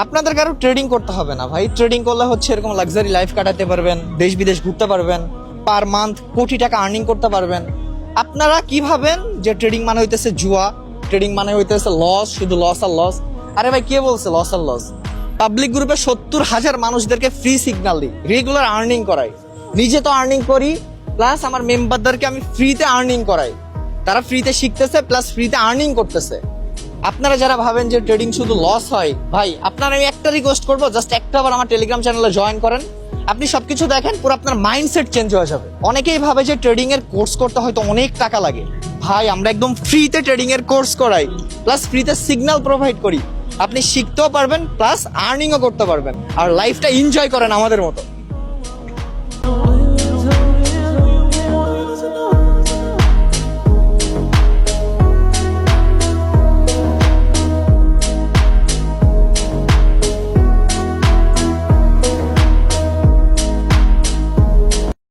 আপনাদের কারো ট্রেডিং করতে হবে না ভাই। ট্রেডিং করলে হচ্ছে এরকম লাক্সারি লাইফ কাটাতে পারবেন, দেশ বিদেশ ঘুরতে পারবেন, পার মান্থ কোটি টাকা আর্নিং করতে পারবেন। আপনারা কি ভাবেন যে ট্রেডিং মানে হইতেছে জুয়া, ট্রেডিং মানে হইতেছে লস, শুধু লস আর লস। আরে ভাই কে বলছে লস আর লস? পাবলিক গ্রুপে 70,000 মানুষদেরকে ফ্রি সিগন্যাল দিই, রেগুলার আর্নিং করাই, নিজে তো আর্নিং করি, প্লাস আমার মেম্বারদেরকে আমি ফ্রিতে আর্নিং করাই। তারা ফ্রিতে শিখতেছে প্লাস ফ্রিতে আর্নিং করতেছে। আপনারা যারা ভাবেন যে ট্রেডিং শুধু লস হয়, ভাই আপনারা আমি একটা রিকোয়েস্ট করবো, জাস্ট একটা বার আমার টেলিগ্রাম চ্যানেলে জয়েন করেন। আপনি সবকিছু দেখেন, পুরো আপনার মাইন্ডসেট চেঞ্জ হয়ে যাবে। অনেকেই ভাবে যে ট্রেডিং এর কোর্স করতে হয়তো অনেক টাকা লাগে। ভাই আমরা একদম ফ্রিতে ট্রেডিং এর কোর্স করাই, প্লাস ফ্রিতে সিগন্যাল প্রোভাইড করি। আপনি শিখতেও পারবেন প্লাস আর্নিংও করতে পারবেন, আর লাইফটা এনজয় করেন আমাদের মতো।